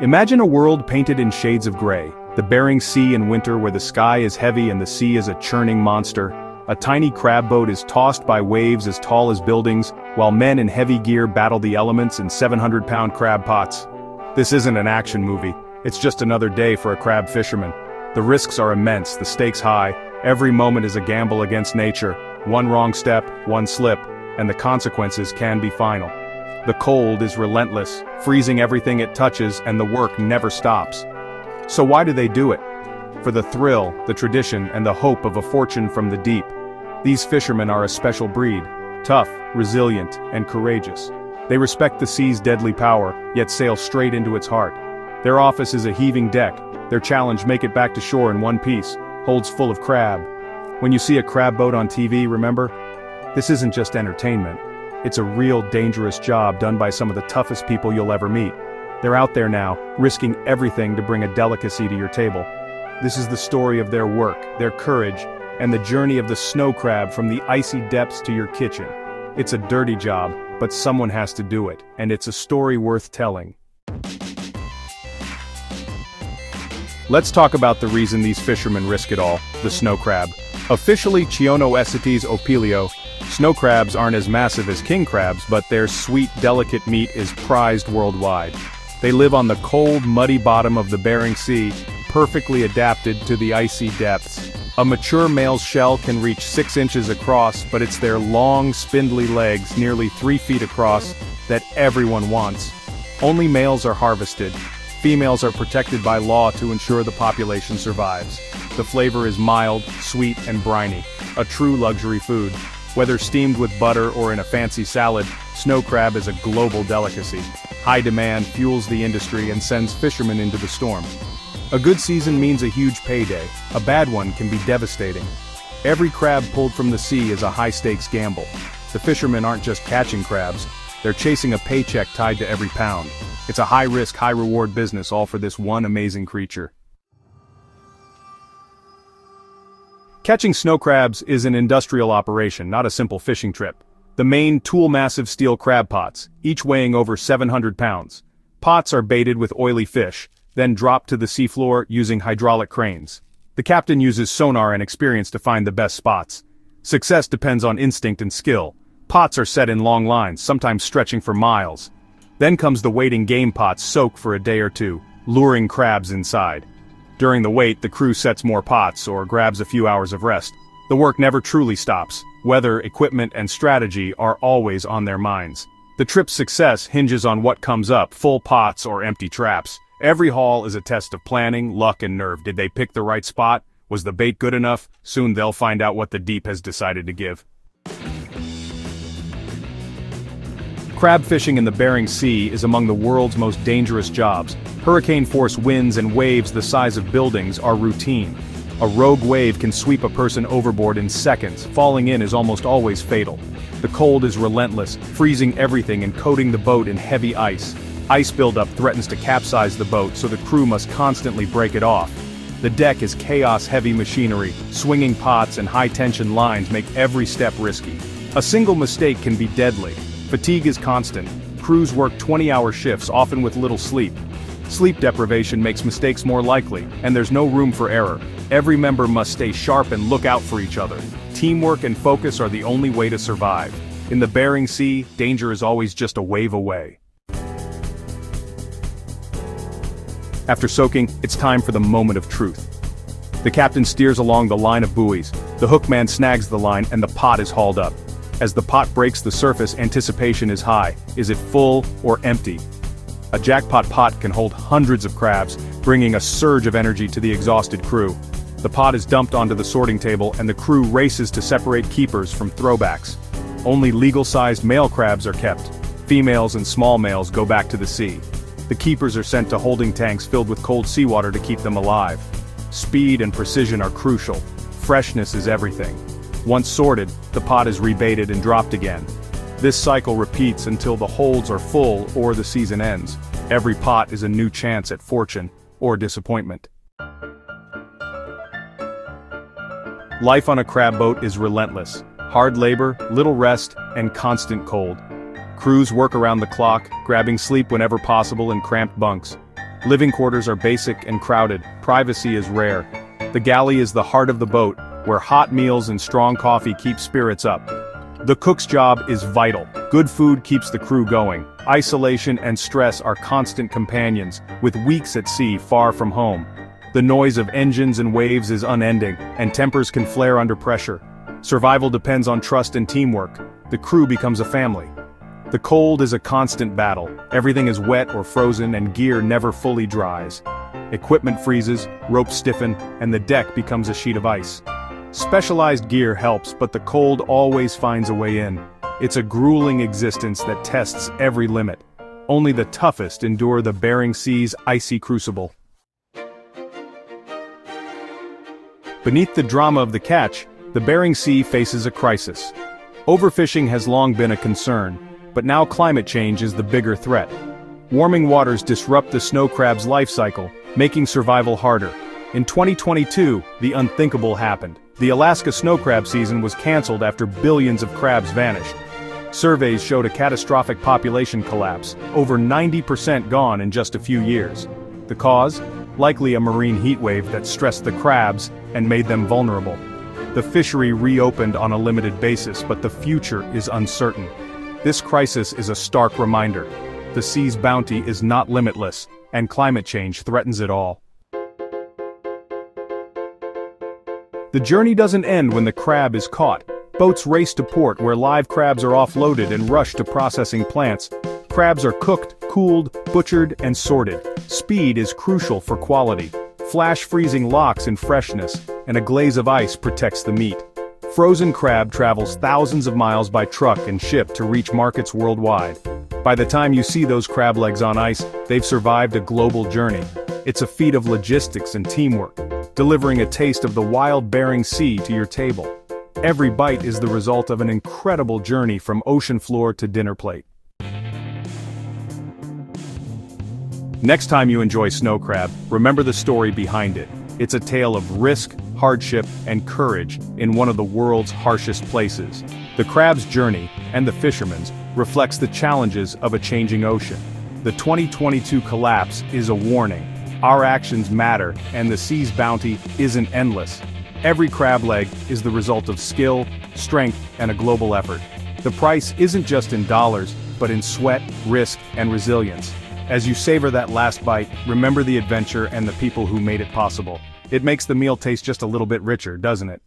Imagine a world painted in shades of gray, the Bering Sea in winter where the sky is heavy and the sea is a churning monster. A tiny crab boat is tossed by waves as tall as buildings, while men in heavy gear battle the elements in 700-pound crab pots. This isn't an action movie, it's just another day for a crab fisherman. The risks are immense, the stakes high, every moment is a gamble against nature. One wrong step, one slip, and the consequences can be final. The cold is relentless, freezing everything it touches, and the work never stops. So why do they do it? For the thrill, the tradition, and the hope of a fortune from the deep. These fishermen are a special breed, tough, resilient, and courageous. They respect the sea's deadly power, yet sail straight into its heart. Their office is a heaving deck, their challenge: make it back to shore in one piece, holds full of crab. When you see a crab boat on TV, remember? This isn't just entertainment. It's a real dangerous job done by some of the toughest people you'll ever meet. They're out there now, risking everything to bring a delicacy to your table. This is the story of their work, their courage, and the journey of the snow crab from the icy depths to your kitchen. It's a dirty job, but someone has to do it, and it's a story worth telling. Let's talk about the reason these fishermen risk it all: the snow crab. Officially Chionoecetes opilio, snow crabs aren't as massive as king crabs, but their sweet, delicate meat is prized worldwide. They live on the cold, muddy bottom of the Bering Sea, perfectly adapted to the icy depths. A mature male's shell can reach 6 inches across, but it's their long, spindly legs, nearly 3 feet across, that everyone wants. Only males are harvested. Females are protected by law to ensure the population survives. The flavor is mild, sweet, and briny, a true luxury food. Whether steamed with butter or in a fancy salad, snow crab is a global delicacy. High demand fuels the industry and sends fishermen into the storm. A good season means a huge payday. A bad one can be devastating. Every crab pulled from the sea is a high-stakes gamble. The fishermen aren't just catching crabs, they're chasing a paycheck tied to every pound. It's a high-risk, high-reward business, all for this one amazing creature. Catching snow crabs is an industrial operation, not a simple fishing trip. The main tool: massive steel crab pots, each weighing over 700 pounds. Pots are baited with oily fish, then dropped to the seafloor using hydraulic cranes. The captain uses sonar and experience to find the best spots. Success depends on instinct and skill. Pots are set in long lines, sometimes stretching for miles. Then comes the waiting game. Pots soak for a day or two, luring crabs inside. During the wait, the crew sets more pots or grabs a few hours of rest. The work never truly stops. Weather, equipment, and strategy are always on their minds. The trip's success hinges on what comes up: full pots or empty traps. Every haul is a test of planning, luck, and nerve. Did they pick the right spot? Was the bait good enough? Soon they'll find out what the deep has decided to give. Crab fishing in the Bering Sea is among the world's most dangerous jobs. Hurricane-force winds and waves the size of buildings are routine. A rogue wave can sweep a person overboard in seconds. Falling in is almost always fatal. The cold is relentless, freezing everything and coating the boat in heavy ice. Ice buildup threatens to capsize the boat, so the crew must constantly break it off. The deck is chaos-heavy machinery. Swinging pots and high-tension lines make every step risky. A single mistake can be deadly. Fatigue is constant. Crews work 20-hour shifts, often with little sleep. Sleep deprivation makes mistakes more likely, and there's no room for error. Every member must stay sharp and look out for each other. Teamwork and focus are the only way to survive. In the Bering Sea, danger is always just a wave away. After soaking, it's time for the moment of truth. The captain steers along the line of buoys. The hookman snags the line and the pot is hauled up. As the pot breaks the surface, anticipation is high. Is it full or empty? A jackpot pot can hold hundreds of crabs, bringing a surge of energy to the exhausted crew. The pot is dumped onto the sorting table and the crew races to separate keepers from throwbacks. Only legal-sized male crabs are kept. Females and small males go back to the sea. The keepers are sent to holding tanks filled with cold seawater to keep them alive. Speed and precision are crucial. Freshness is everything. Once sorted, the pot is rebaited and dropped again. This cycle repeats until the holds are full or the season ends. Every pot is a new chance at fortune or disappointment. Life on a crab boat is relentless. Hard labor, little rest, and constant cold. Crews work around the clock, grabbing sleep whenever possible in cramped bunks. Living quarters are basic and crowded, privacy is rare. The galley is the heart of the boat, where hot meals and strong coffee keep spirits up. The cook's job is vital. Good food keeps the crew going. Isolation and stress are constant companions, with weeks at sea far from home. The noise of engines and waves is unending, and tempers can flare under pressure. Survival depends on trust and teamwork. The crew becomes a family. The cold is a constant battle. Everything is wet or frozen and gear never fully dries. Equipment freezes, ropes stiffen, and the deck becomes a sheet of ice. Specialized gear helps, but the cold always finds a way in. It's a grueling existence that tests every limit. Only the toughest endure the Bering Sea's icy crucible. Beneath the drama of the catch, the Bering Sea faces a crisis. Overfishing has long been a concern, but now climate change is the bigger threat. Warming waters disrupt the snow crab's life cycle, making survival harder. In 2022, the unthinkable happened. The Alaska snow crab season was canceled after billions of crabs vanished. Surveys showed a catastrophic population collapse, over 90% gone in just a few years. The cause? Likely a marine heatwave that stressed the crabs and made them vulnerable. The fishery reopened on a limited basis, but the future is uncertain. This crisis is a stark reminder. The sea's bounty is not limitless, and climate change threatens it all. The journey doesn't end when the crab is caught. Boats race to port where live crabs are offloaded and rush to processing plants. Crabs are cooked, cooled, butchered, and sorted. Speed is crucial for quality. Flash freezing locks in freshness, and a glaze of ice protects the meat. Frozen crab travels thousands of miles by truck and ship to reach markets worldwide. By the time you see those crab legs on ice, they've survived a global journey. It's a feat of logistics and teamwork, delivering a taste of the wild Bering Sea to your table. Every bite is the result of an incredible journey from ocean floor to dinner plate. Next time you enjoy snow crab, remember the story behind it. It's a tale of risk, hardship, and courage in one of the world's harshest places. The crab's journey, and the fisherman's, reflects the challenges of a changing ocean. The 2022 collapse is a warning. Our actions matter, and the sea's bounty isn't endless. Every crab leg is the result of skill, strength, and a global effort. The price isn't just in dollars, but in sweat, risk, and resilience. As you savor that last bite, remember the adventure and the people who made it possible. It makes the meal taste just a little bit richer, doesn't it?